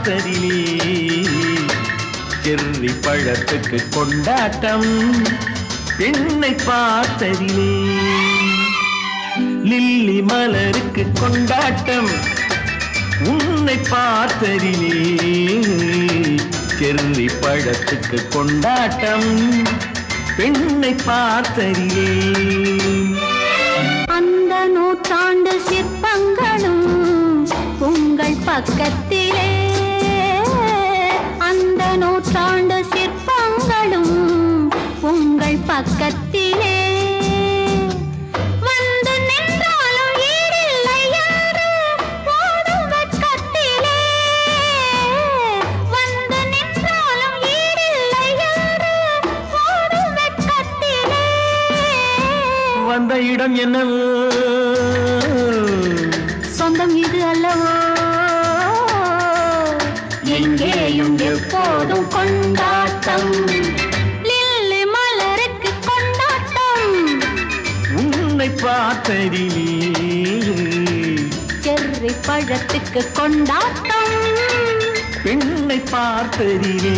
பார்த்ததிலே cherry பழத்துக்கு கொண்டாட்டம் பெண்ணை பார்த்ததிலே லில்லி மலருக்கு கொண்டாட்டம் உன்னை பார்த்ததிலே செர்ரி பழத்துக்கு கொண்டாட்டம் பெண்ணை பார்த்ததிலே அந்த நூற்றாண்டு சிற்பங்களும் உங்கள் பக்கத்திலே அந்த நூற்றாண்டு சிற்பங்களும் உங்கள் பக்கத்திலே வந்து நின்றாலும் ஈடில்லை என்று ஓடும் வெட்கத்திலே வந்து நின்றாலும் ஈடில்லை என்று ஓடும் வெட்கத்திலே வந்த இடம் என்னவோ சொந்தம் இது அல்லவோ எங்கேயும் எப்போதும் கொண்டாட்டம் லில்லி மலருக்கு கொண்டாட்டம் உன்னை பார்த்ததிலே செர்ரி பழத்துக்கு கொண்டாட்டம் பெண்ணை பார்த்ததிலே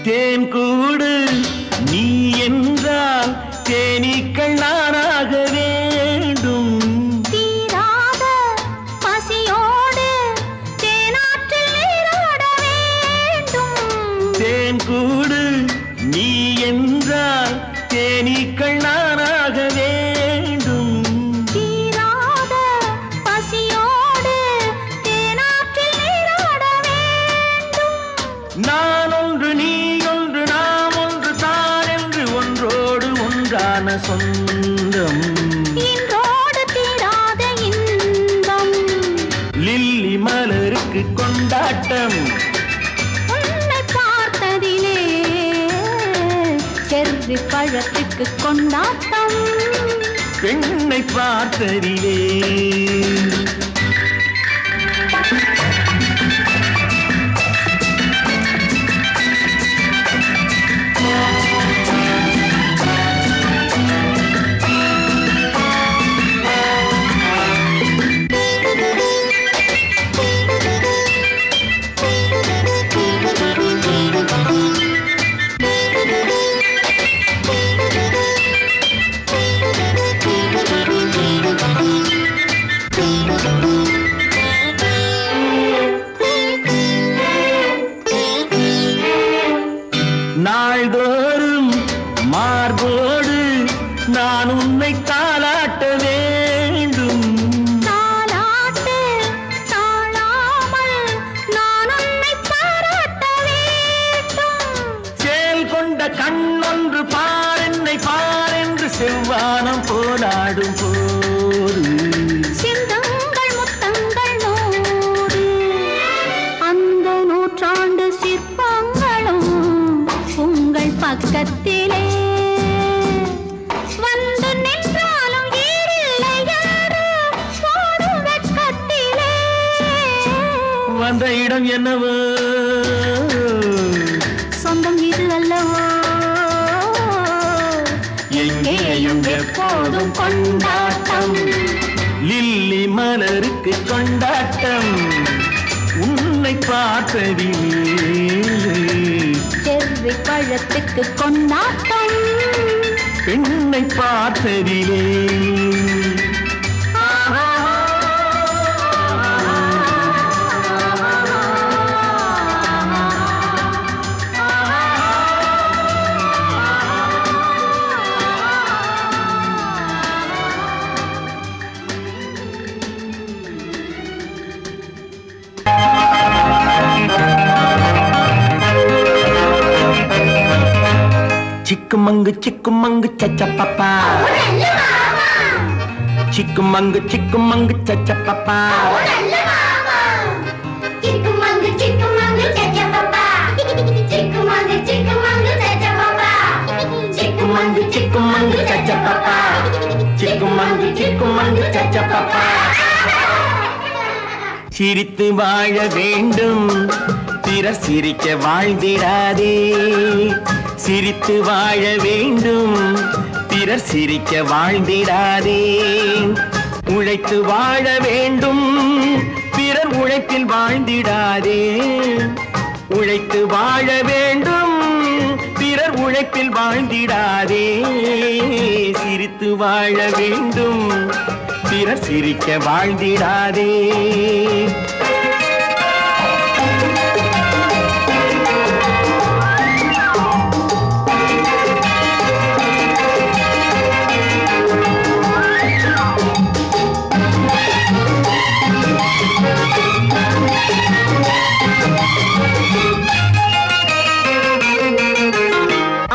தேன் கூடு நீ என்றால் தேனீக்கள் நானாக வேண்டும் தீராத பசியோடு தேனாற்றில் நீராட வேண்டும் தேன் கூடு நீ என்றால் தேனீக்கள் நானாக வேண்டும் தீராத பசியோடு தேனாற்றில் நீராட வேண்டும் நான் ஒன்று நீ ஒன்று நாம் ஒன்று தான் என்று ஒன்றோடு ஒன்றான சொந்தம் இன்றோடு தீராத இன்பம் லில்லி மலருக்கு கொண்டாட்டம் உன்னை பார்த்ததிலே செர்ரி பழத்துக்கு கொண்டாட்டம் பெண்ணை பார்த்ததிலே நாள்தோறும் மார்போடு நான் உன்னை தாளாட்ட வேண்டும் தாலாட்டு தாழாமல் நான் உன்னை பாராட்ட வேண்டும் சேல் கொண்ட கண்ணொன்று பாரென்னை பாரென்று செவ்வானம் போலாடும் போது சிந்தங்கள் முத்தங்கள் நூறு அந்த நூற்றாண்டு சிற்பங்களும் உங்கள் பக்கத்திலே வந்து நின்றாலும் ஈடில்லை என்று ஓடும் வெட்கத்திலே வந்த இடம் என்னவோ சொந்தம் இது அல்லவோ எங்கேயும் எப்போதும் கொண்டாட்டம் லில்லி மலருக்கு கொண்டாட்டம் உன்னை பார்த்ததிலே செர்ரி பழத்துக்கு கொண்டாட்டம் பெண்ணை பார்த்ததிலே சிக்குமங்கு சிக்குமங்கு சச்சப்பப்பா சிக்குமங்கு சிக்குமங்கு சச்சப்பப்பா சிக்குமங்கு சிக்குமங்கு சச்சப்பப்பா சிக்குமங்கு சிக்குமங்கு சச்சப்பப்பா சிக்குமங்கு சிக்குமங்கு சச்சப்பப்பா சிக்குமங்கு சிக்குமங்கு சச்சப்பப்பா சிரித்து வாழ வேண்டும் பிறர் சிரிக்க வாழ்ந்திடாதே சிரித்து வாழ வேண்டும் பிறர் சிரிக்க வாழ்ந்திடாதே உழைத்து வாழ வேண்டும் பிறர் உழைப்பில் வாழ்ந்திடாதே உழைத்து வாழ வேண்டும் பிறர் உழைப்பில் வாழ்ந்திடாதே சிரித்து வாழ வேண்டும் பிறர் சிரிக்க வாழ்ந்திடாதே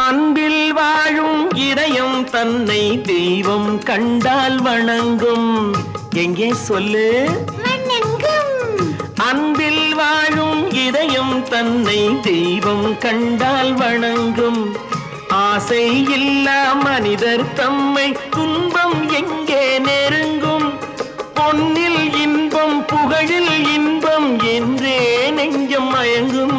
அன்பில் வாழும் இதயம் தன்னை தெய்வம் கண்டால் வணங்கும் எங்கே சொல்லு அன்பில் வாழும் இதயம் தன்னை தெய்வம் கண்டால் வணங்கும் ஆசை இல்லா மனிதர் தம்மை துன்பம் எங்கே நெருங்கும் பொன்னில் இன்பம் புகழில் இன்பம் என்றே நெஞ்சம் மயங்கும்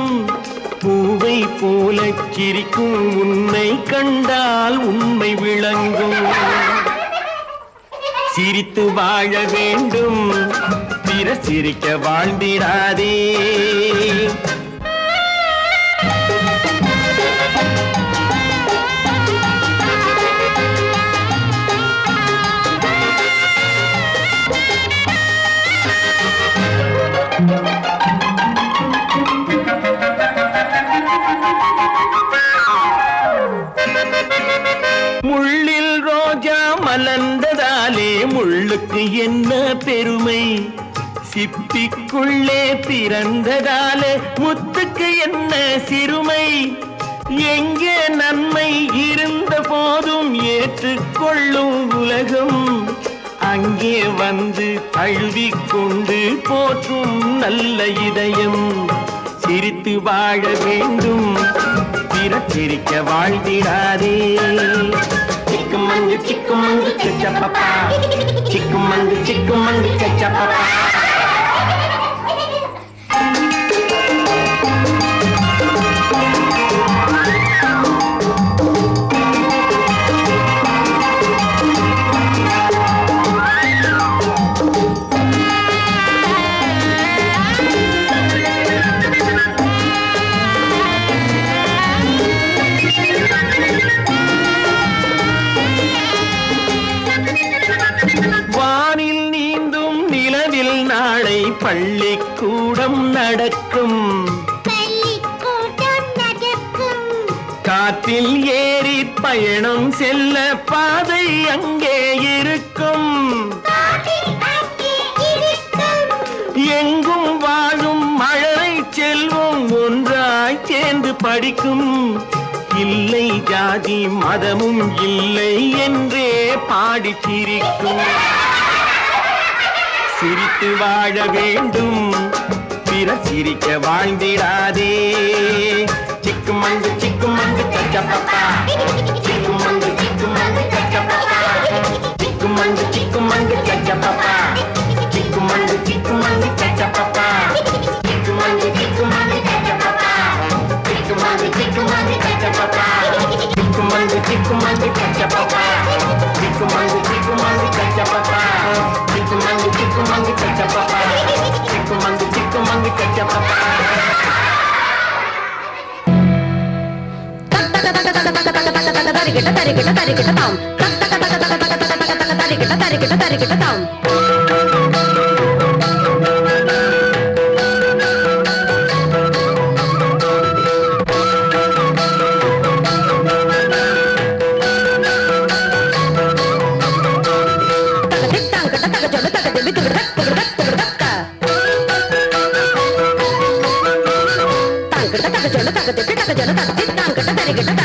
பூவை போல சிரிக்கும் உன்னை கண்டால் உண்மை விளங்கும் சிரித்து வாழ வேண்டும் பிறர் சிரிக்க வாழ்ந்திடாதே முள்ளில் ரோஜா மலர்ந்ததாலே முள்ளுக்கு என்ன பெருமை சிப்பிக்குள்ளே பிறந்ததாலே முத்துக்கு என்ன சிறுமை எங்கே நன்மை இருந்த போதும் ஏற்றுக்கொள்ளும் உலகம் அங்கே வந்து தழுவிக்கொண்டு போற்றும் நல்ல இதயம் சிரித்து வாழ வேண்டும் பிறர் சிரிக்க வாழ்ந்திடாதே சிக்குமங்கு சிக்குமங்கு சச்சப்பப்பா சிக்குமங்கு சிக்குமங்கு சச்சப்பப்பா வானில் நீந்தும் நிலவில் நாளை பள்ளிக்கூடம் நடக்கும் காற்றில் ஏறி பயணம் செல்ல பாதை அங்கே இருக்கும் எங்கும் வாழும் மழலை செல்வம் ஒன்றாய் சேர்ந்து படிக்கும் இல்லை ஜாதி மதமும் இல்லை என்றே பாடி சிரிக்கும் சிரித்து வாழ வேண்டும் பிறர் சிரிக்க வாழ்ந்திடாதே சிக்குமங்கு சிக்குமங்கு சச்சப்பப்பா சிக்குமங்கு சிக்குமங்கு சச்சப்பப்பா சிக்குமங்கு சிக்குமங்கு சச்சப்பப்பா சிக்குமங்கு சிக்குமங்கு சச்சப்பப்பா சிக்குமங்கு சிக்குமங்கு சச்சப்பப்பா சிக்குமங்கு சிக்குமங்கு சச்சப்பப்பா சிக்குமங்கு சிக்குமங்கு சச்சப்பப்பா சிக்குமங்கு சிக்குமங்கு சச்சப்பப்பா சிக்குமங்கு சிக்குமங்கு சச்சப்பப்பா சிக்குமங்கு சிக்குமங்கு சச்சப்பப்பா தரிகிட்ட தரிகிட்ட தாம் தரிகிட்ட தரிகிட்ட தரிகிட்ட தாம்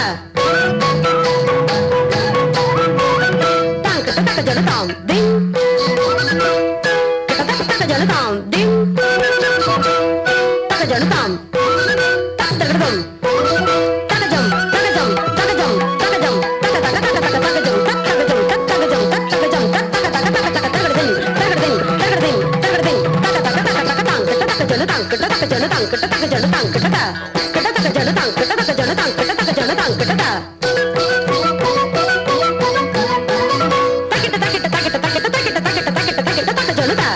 தக தக்க ஜன தங்கிட்ட தக்க ஜன தங்கிட்ட தக்கிட்ட தக்கிட்ட தக்கிட்ட தக்கிட்ட தக்கிட்ட தக்கிட்ட தக்கிட்ட தக்கிட்ட தக்க ஜனதா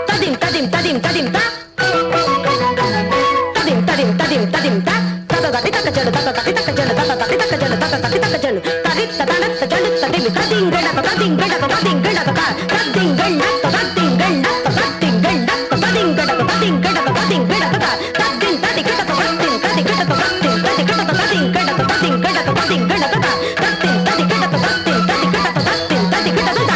ததிம் ததிம் ததிம் ததிம் தா ததிம் ததிம் ததிம் ததிம் தா தத ததி தக்க ஜன தத ததி தக்க ஜன தத ததி தக்க ஜன தத ததி தக்க ஜன ததி ததன தஜன ததிம் ததிங்கட ததிங்கட ததிங்கட ததிங்கட ததிங்கட ததிங்கட ததிங்கட ததிங்கட ததிங்கட ததின் ததிங்கட ததின் ததிங்கட ததின் ததிங்கட ததிங்கட ததிங்கட ததிங்கட ததின் ததிங்கட ததின் ததிங்கட ததின் ததிங்கட ததிங்கட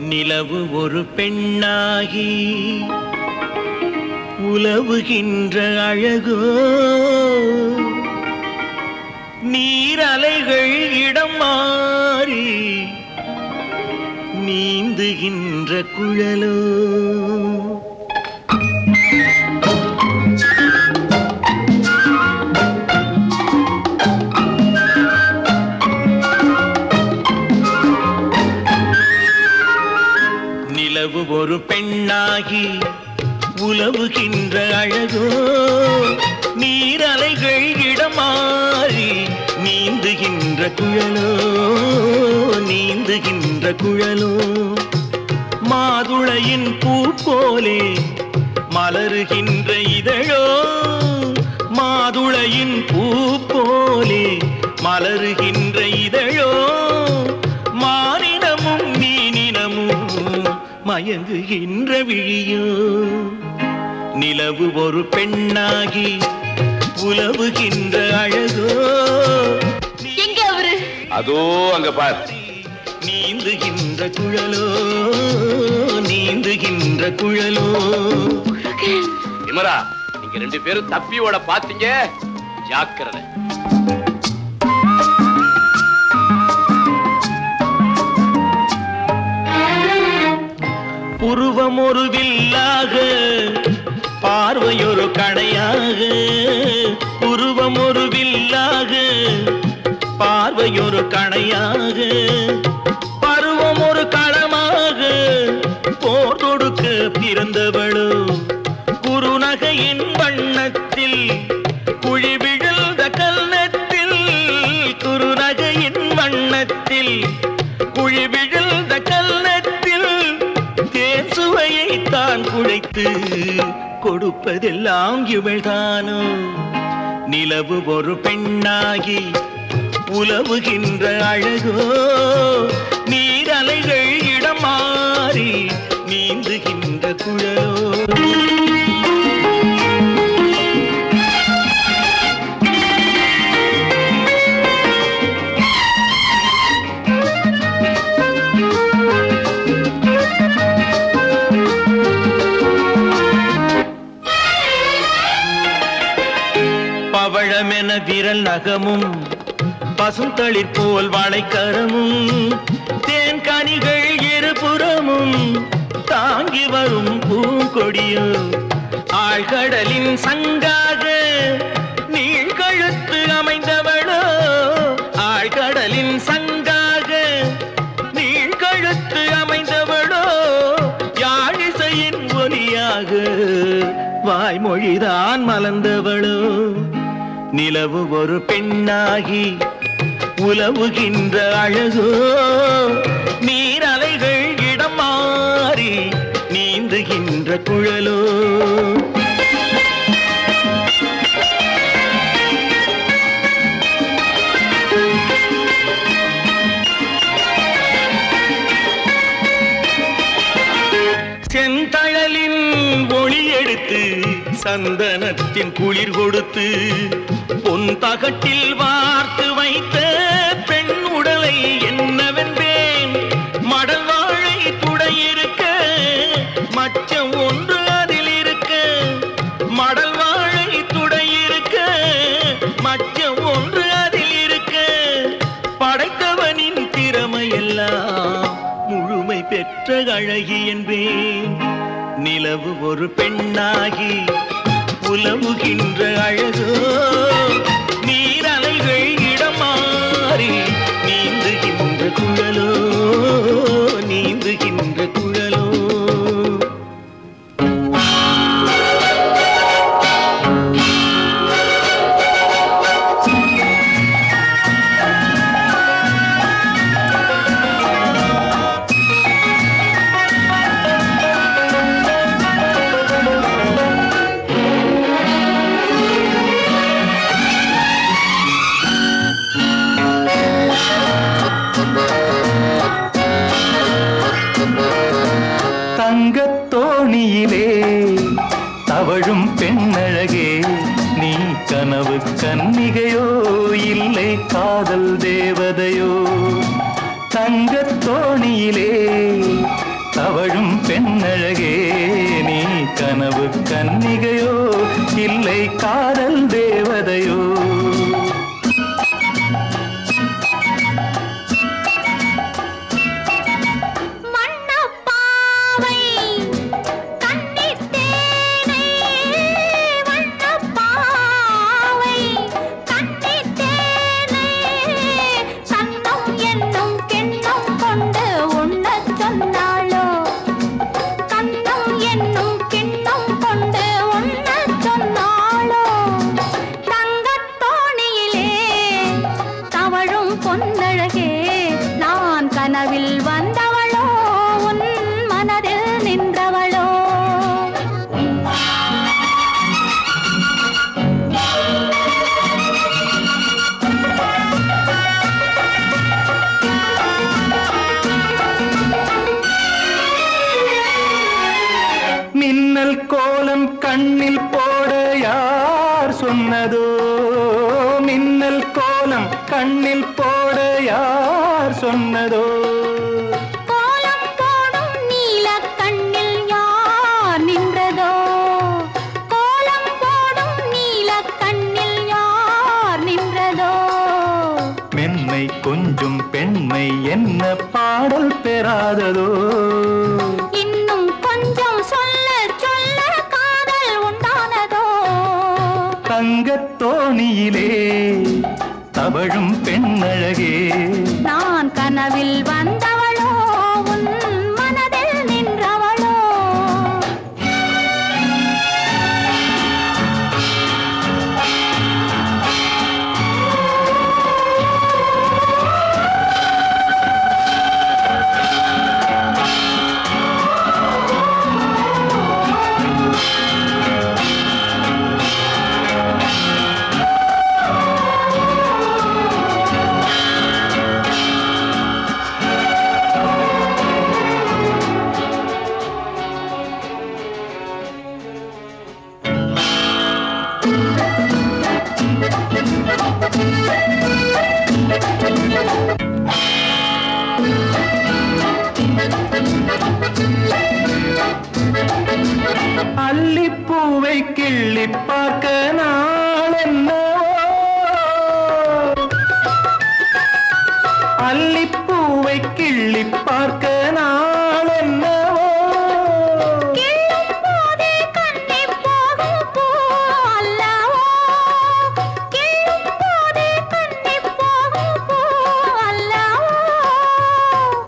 நிலவு ஒரு பெண்ணாகி உலவுகின்ற அழகோ நீரலைகள் இடம் மாறி நீந்துகின்ற குழலோ நிலவு ஒரு பெண்ணாகி உலவுகின்ற அழகோ நீரலைகள் இடமாறி நீந்துகின்ற குழலோ நீந்துகின்ற குழலோ மாதுளையின் பூ போலே மலருகின்ற இதழோ மாதுளையின் பூ போலே மலருகின்ற இதழோ மானினமும் மீனினமும் மய மயங்குகின்ற விழியோ நிலவு ஒரு பெண்ணாகி உலவுகின்ற அழகோ எங்க அவரு அதோ அங்க பார் நீந்துகின்ற குழலோ நீந்துகின்ற குழலோ விமரா நீங்க 2 பேரும் தப்பியோட பாத்தீங்க ஜாக்கிரதை உருவம் ஒரு வில்லாக பார்வையொரு கணையாக உருவம் ஒரு வில்லாக பார்வையொரு கணையாக பருவம் ஒரு களமாக போர் தொடுக்க பிறந்தவளோ குறுநகையின் வண்ணத்தில் குழி விழுந்த கல்நத்தில் குறுநகையின் வண்ணத்தில் குழி விழுந்த கல்நத்தில் தேன் சுவையை தான் குழைத்து கொடுப்பதெல்லாம் இவள்தானோ நிலவு ஒரு பெண்ணாகி உலவுகின்ற அழகோ நீரலைகள் இடம் மாறி நீந்துகின்ற குழலோ பவழமென விரல் நகமும் பசுந்தளிர் போல் வாழைக்கரமும் தேன் கனிகள் இருபுறமும் தாங்கி வரும் பூங்கொடியோ ஆழ்கடலின் சங்காக நீழ்கழுத்து அமைந்தவளோ ஆழ்கடலின் சங்காக நீழ்கழுத்து அமைந்தவளோ யாழிசையின் ஒலியாக வாய்மொழிதான் மலர்ந்தவளோ நிலவு ஒரு பெண்ணாகி உலவுகின்ற அழகோ நீரலைகள் இடம் மாறி நீந்துகின்ற குழலோ செந்தழலின் ஒளி எடுத்து சந்தனத்தின் குளிர் கொடுத்து பொன் தகட்டில் வார்த்து வைத்த பெண் உடலை என்னவென்பேன் மடல் வாழை துடையிருக்க மச்சம் ஒன்று அதில் இருக்க மடல் வாழை துடையிருக்க மச்சம் ஒன்று அதில் இருக்க படைத்தவனின் திறமையெல்லாம் முழுமை பெற்ற அழகி என்பேன் நிலவு ஒரு பெண்ணாகி உலவுகின்ற அழகோ நீரலைகள் இடம் மாறி நீந்துகின்ற குழலோ நீந்துகின்ற குழலோ தங்கத்தோணியிலே தவழும் பெண்ணழகே நீ கனவு கன்னிகையோ இல்லை காதல் தேவதையோ தங்கத்தோணியிலே தவழும் பெண்ணழகே நீ கனவு கன்னிகையோ இல்லை காதல் தேவதையோ என்னும் கிண்ணம் கொண்டு உண்ண சொன்னாளோ தங்க மின்னல் கோலம் கண்ணில் போட யார் சொன்னதோ மின்னல் கோலம் கண்ணில் போட யார் சொன்னதோ கோலம் போடும் நீல கண்ணில் யார் நின்றதோ கோலம் போடும் நீல கண்ணில் யார் நின்றதோ மென்மை கொஞ்சம் பெண்மை என்ன பாடல் பெறாததோ இன்னும் கொஞ்சம் சொல்ல சொல்ல காதல் உண்டானதோ தங்கத் தோணியிலே தவழும் பெண்ணழகே நான் கனவில் வந்தவளோ உன் மனதில் நின்றவளோ அல்லிப்பூவை கிள்ளி பார்க்க நாள் என்னவோ அல்லிப்பூவை கிள்ளி பார்க்க நாள் என்னவோ கிள்ளும் போதே கண்ணிப் போகும் பூ அல்லவோ கிள்ளும் போதே கண்ணிப் போகும் பூ அல்லவோ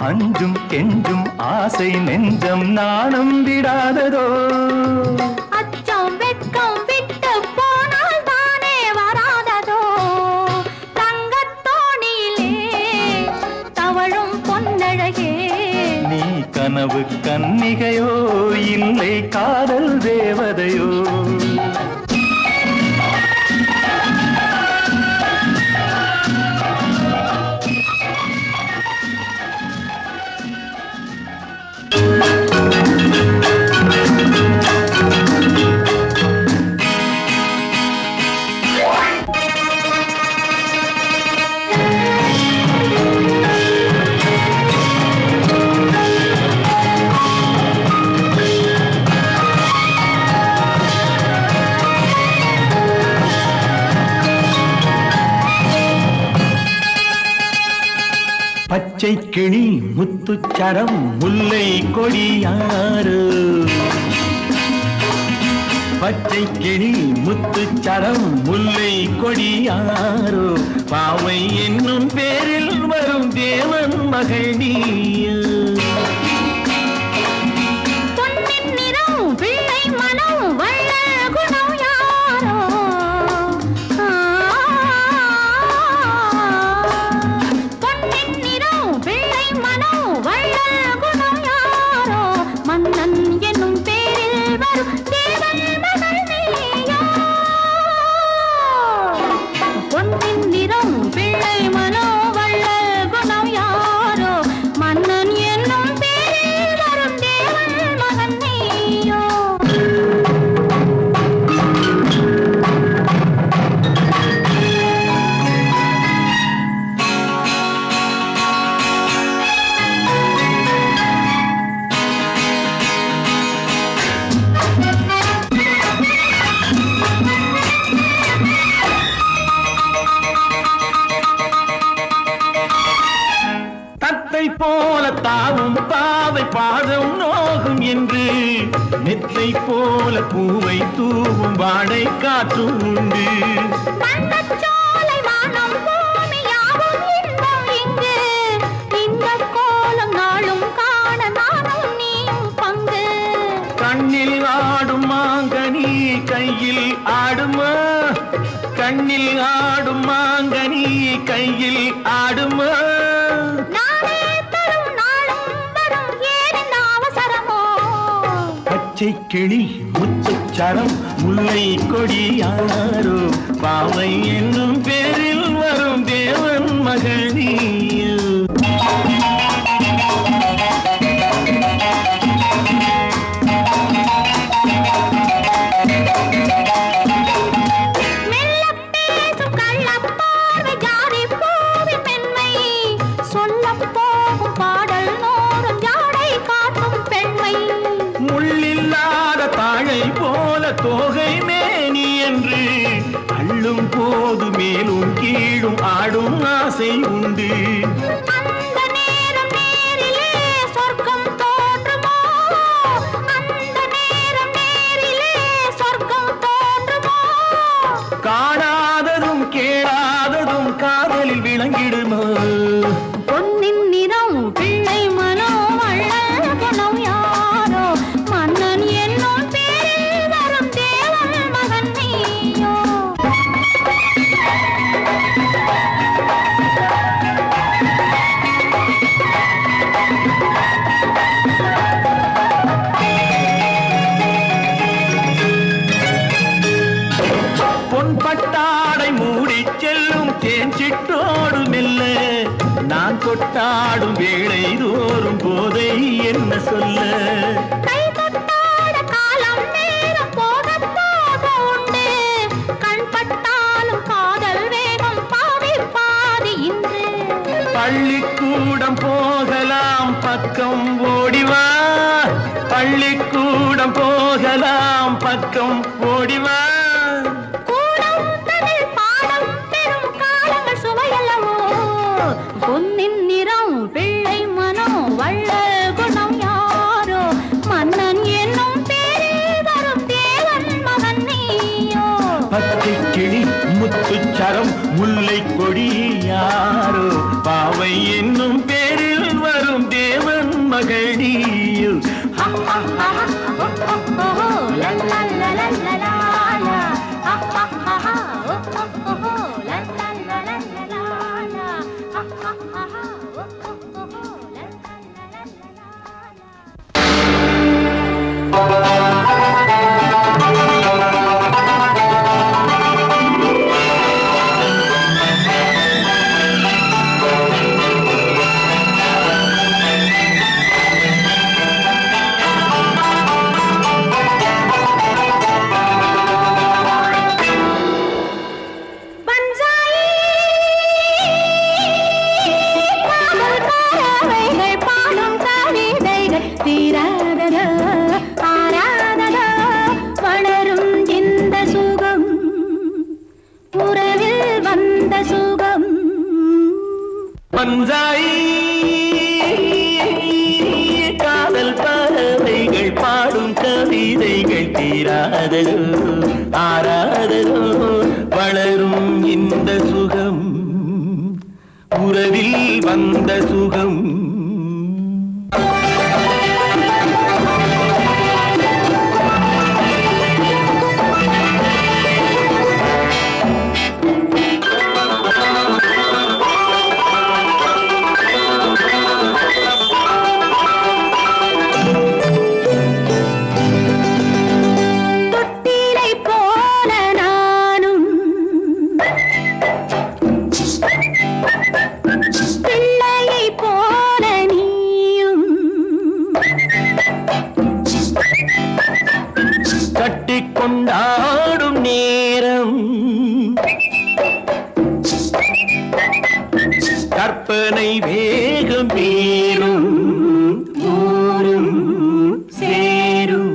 அஞ்சும் கெஞ்சும் ஆசை நெஞ்சம் நாணம் விடாததோ அச்சம் வெட்கம் விட்டு போனால் தானே வராததோ தங்கத் தோணியிலே தவழும் பொன்னழகே நீ கனவு கன்னிகையோ இல்லை காதல் தேவதையோ பச்சை கிளி முத்துச்சரம் முல்லை கொடியாறு பச்சை கிளி முத்துச்சரம் முல்லை கொடியாறு பாவை என்னும் பேரில் வரும் தேவன் மகள் நீயு பொன்னின் நிறம் பிள்ளை மனம் வள்ள குணம் யாரோ பொன்னின் நிறம் பிள்ளை மனம் வள்ள குணம் யாரோ மன்னன் என்னும் பேரில் வரும் தேவன் மகள் நீயோ பொன்னின் நிறம் பிள்ளை மனோ வள்ள குணம் யாரோ மன்னன் என்னும் பேரில் வரும் தேவன் மகன் நீயோ தத்தை போல தாவும் பாவை பாதம் நோகும் என்று நெத்தை போல பூவை தூவும் வாடை காற்றும் உண்டு பந்தச்சோலை வானம் பூமி யாவும் இன்பம் இங்கு இன்பக் கோலம் நாளும் காண நானும் நீயும் பங்கு கண்ணில் ஆடும் மாங்கனி கையில் ஆடுமா கண்ணில் ஆடும் மாங்கனி கையில் ஆடுமா நானே தரும் நாளும் வரும் ஏன் இந்த அவசரமோ பச்சை கிளி முத்துச்சரம் முல்லை கொடியாரோ பாவை என்னும் பேரில் வரும் தேவன் மகள் நீயு தோகை மேனி என்று அள்ளும் போது மேலும் கீழும் ஆடும் ஆசை உண்டு. அந்த நேரம் நேரிலே சொர்க்கம் தோன்றுமோ? அந்த நேரம் நேரிலே சொர்க்கம் தோன்றுமோ? காணாததும் கேளாததும் காதலில் விளங்கிடுமோ? பொன்னின் நிறம் பிள்ளை மனம் அள்ளல் குணம் யாரோ? மன்னன் என்னும் பேரில் வரும் தேவன் மகன் நீயோ? பொன் பட்டாடை மூடி செல்லும் தேன் சிட்டோடு மெல்ல நான் கொட்டாடும் வேளை தோறும் போதை என்ன சொல்ல? கை தொட்டாட காலம் நேரம் போக போக உண்டு. கண் பட்டாலும் காதல் வேகம் பாதி பாதி இன்று. பள்ளிக்கூடம் போகலாம் பக்கம் ஓடிவா, பள்ளிக்கூடம் போகலாம் பக்கம் ஓடிவா. கூடம் தனில் பாடம் பெறும் காலங்கள் சுவையல்லவோ? பொன்னின் நிறம் பிள்ளை மனம் வள்ளல் குணம் யாரோ? மன்னன் என்னும் பேரில் வரும் தேவன் மகன் நீயோ? பச்சை கிளி முத்துச்சரம் முல்லை கொடி யாரோ? பாவை என்னும் பேரில் வரும் தேவன் மகடியோ. பஞ்சாயி காதல் பறவைகள் பாடும் கவிதைகள் தீராததோ ஆராததோ வளரும் இந்த சுகம் உறவில் வந்த சுகம். கொண்டாடும் நேரம் கற்பனை வேகம் பேரும் ஊரும் சேரும்.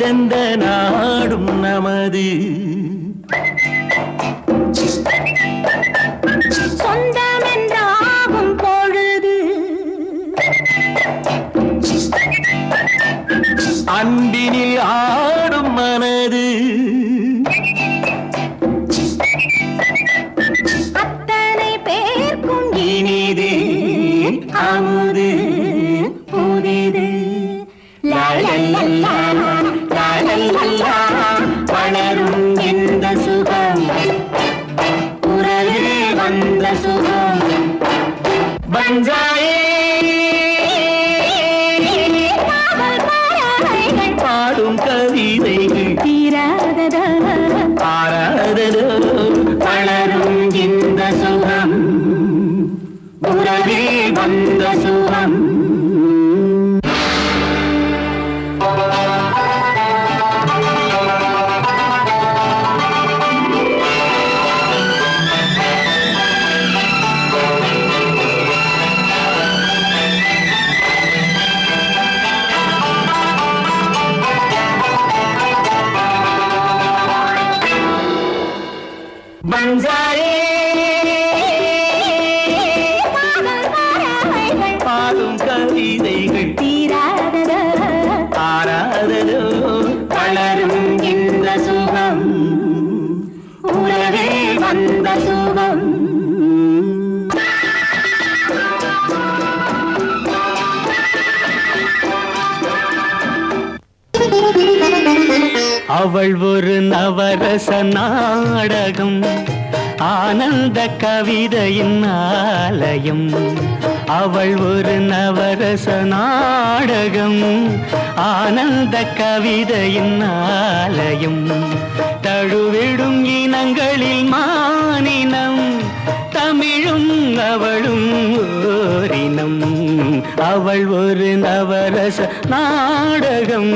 எந்தெந்த நாடும் நமது சொந்தம் என்றாகும் பொழுது அன்பினில் ஆடும் மனது அத்தனை பேர்க்கும் இனிது அமுது புதிது லாலல்லா, லாலல்லா, வளரும் இந்த சுகம் உறவில் வந்த சுகம் பஞ்சாயே பாடும் கவிதைகள் தீராததா ஆராததோ வளரும் இந்த சுகம் உறவில் வந்த சுகம் பஞ்சாயே பாடும் கவிதைகள் தீராததா ஆராததோ வளரும் இந்த சுகம் உறவில் வந்த சுகம் அவள் ஒரு நவரச நாடகம் ஆனந்த கவிதையின் ஆலயம் அவள் ஒரு நவரச நாடகம் ஆனந்த கவிதையின் ஆலயம் தழுவிடும் இனங்களில் மானினம் தமிழும் அவளும் ஓரினம் அவள் ஒரு நவரச நாடகம்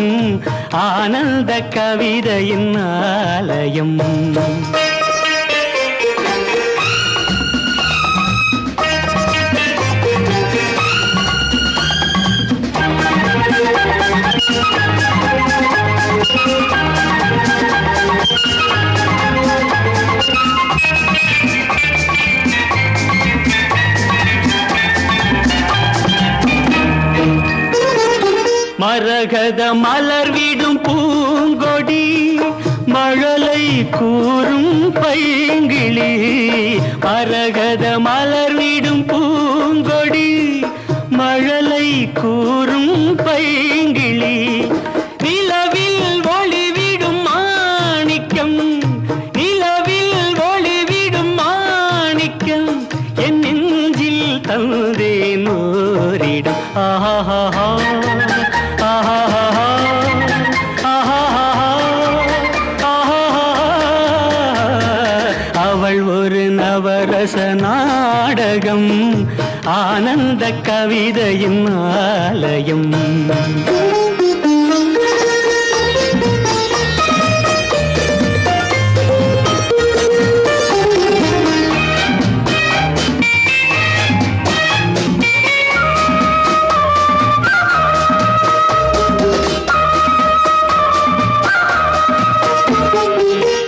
ஆனந்த கவிதையின் ஆலயம் மரகத மலர் விடும் பூங்கொடி மழலை கூறும் பைங்கிளி மரகத மலர் விடும் பூங்கொடி மழலை கூறும் பைங்கிளி நிலவில் ஒளிவிடும் மாணிக்கம் நிலவில் ஒளிவிடும் மாணிக்கம் என் நெஞ்சில் தந்தேன் ஓரிடம் ஆஹா அவள் ஒரு நவரச நாடகம் ஆனந்த கவிதையின் ஆலயம்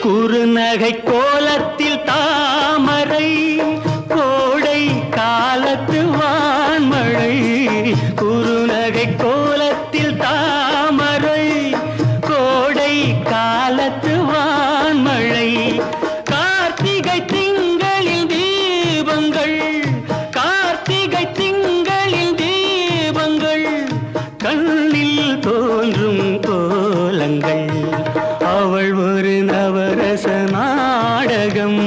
குறுநகை கோலத்தில் தாமரை கோடை காலத்து வான்மழை குறுநகை கோலத்தில் தாமரை கோடை காலத்து வான்மழை கார்த்திகை திங்களில் தீபங்கள் கார்த்திகை திங்களில் தீபங்கள் கண்ணில் தோன்றும் கோலங்கள் அவள் ஒரு நவரச நாடகம்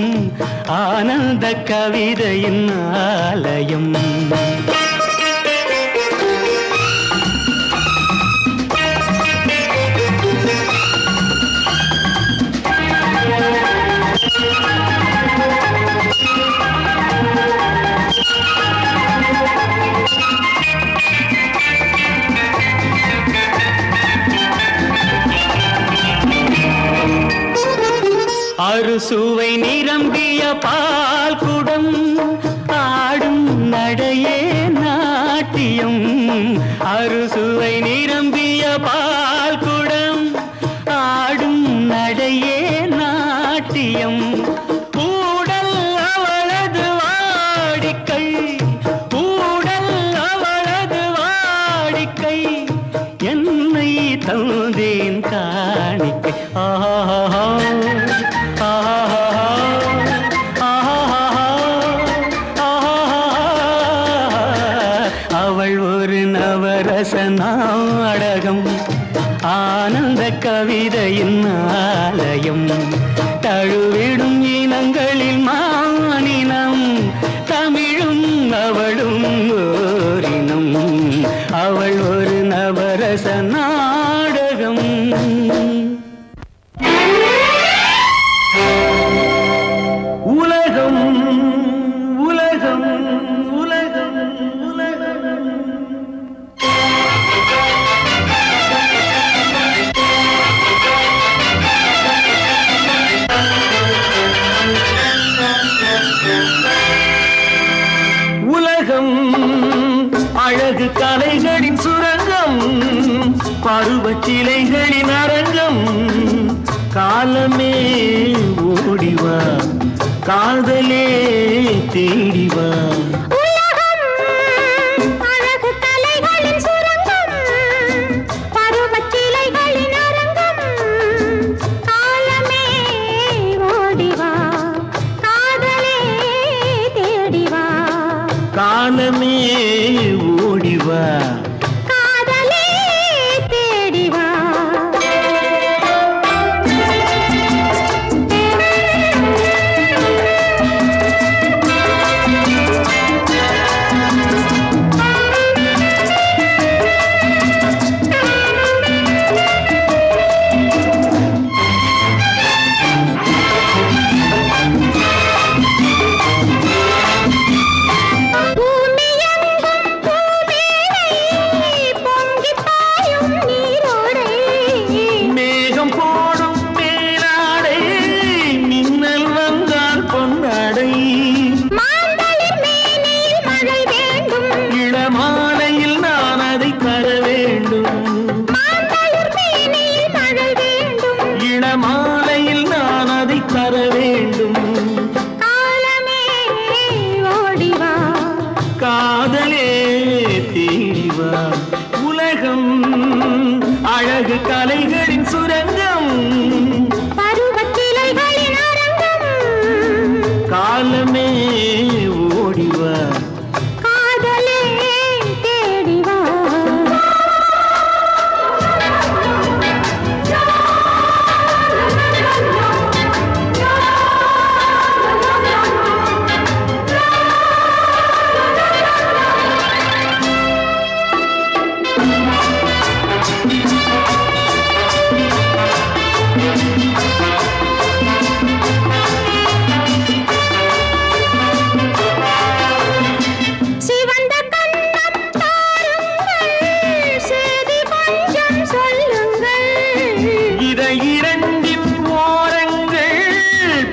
ஆனந்த கவிதையின் ஆலயம் அறுசுவை நிரம்பிய பால் குடம் ஆடும் நடையே நாட்டியம் அறுசுவை நிரம்பிய பால் குடம் வாழ்க்கை ஊடல் அவளது வாடிக்கை என்னை தந்தேன் காணிக்கை ஆஹா அவள் ஒரு நவரச நாடகம் ஆனந்த கவிதையின் ஆலயம் தழுவிடும் இனங்களில் மானினம் தமிழும் அவளும் ஓரினம் அவள் ஒரு நவரச நாடகம் உலகம் உலகம் உலகம் உலகம் உலகம் அழகு கலைகளின் சுரங்கம் பருவச் சிலைகளின் அரங்கம் காலமே ஓடிவா காதலே தேடிவா காலமே ஓடிவா காதலே தேடிவா மாலையில் நான் அதை தர வேண்டும் காலமே ஓடிவா காதலே தேடிவா உலகம் அழகு கலைகளின் சுரங்கம் பருவச்சிலைகளின் அரங்கம் காலமே ஓடிவா காதலே தேடிவா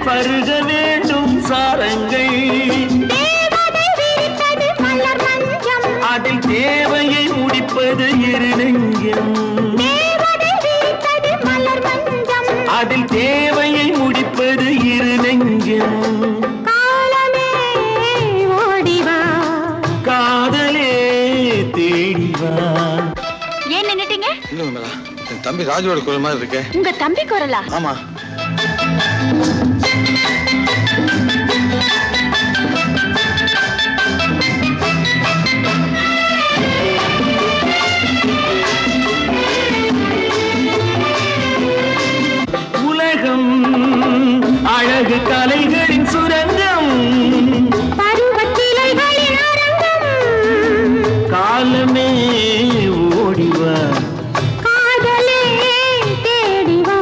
பருக வேண்டும் சாரங்கள் அதில் தேவையை முடிப்பது இரு நெஞ்சம் அதில் தேவையை முடிப்பது இரு நெஞ்சம் காலமே ஓடிவா காதலே தேடிவா. ஏன் நின்னுட்டீங்க? என் தம்பி ராஜுவோட குரல் மாதிரி இருக்கு. உங்க தம்பி குரலா? ஆமா. உலகம் அழகு கலைகளின் சுரங்கம் பருவச்சிலைகளின் அரங்கம் காலமே ஓடிவா காதலே தேடிவா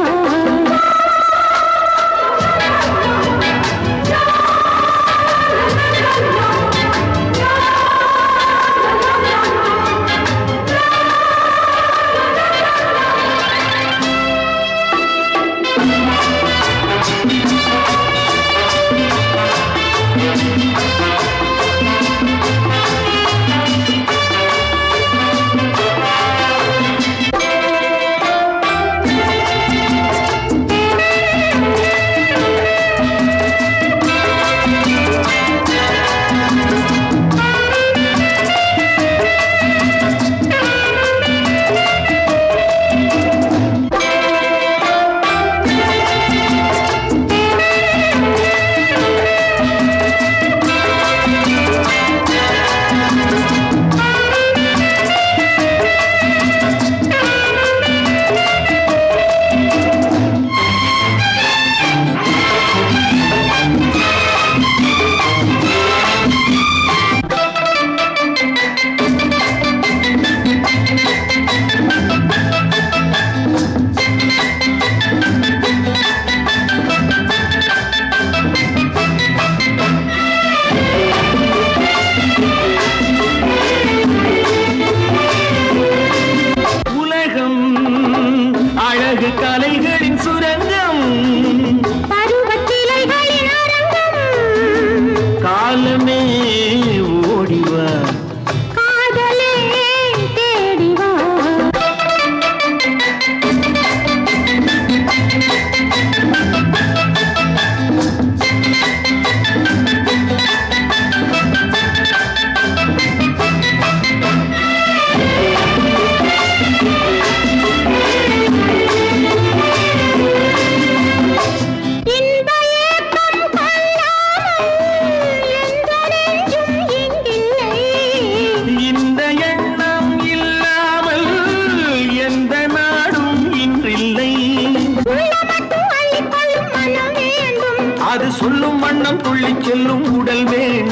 சொல்லும் வண்ணம் துள்ளி செல்லும் உடல் வேண்டும்.